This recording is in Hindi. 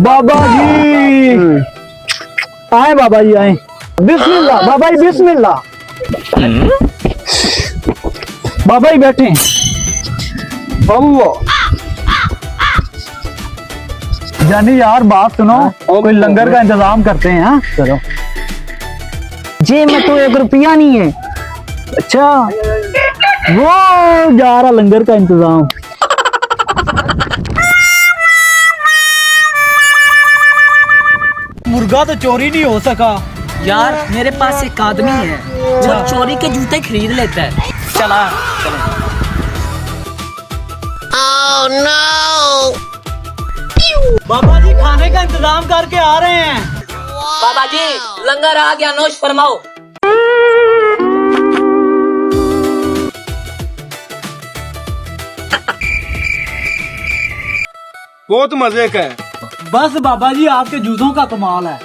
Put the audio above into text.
बाबा जी आए, बाबा जी आए। बिस्मिल्लाह बाबा जी, बिस्मिल्लाह। बाबा जी बैठे। जानी यार बात सुनो, कोई लंगर का इंतजाम करते हैं। हाँ चलो। जे में तो 1 रुपया नहीं है। अच्छा, वो जा रहा लंगर का इंतजाम। मुर्गा तो चोरी नहीं हो सका। यार मेरे पास एक आदमी है जो चोरी के जूते खरीद लेता है। चला बाबा जी खाने का इंतजाम करके आ रहे हैं। बाबा जी लंगर आ गया, नोश फरमाओ। बहुत मजे का है। बस बाबा जी आपके जूतों का कमाल है।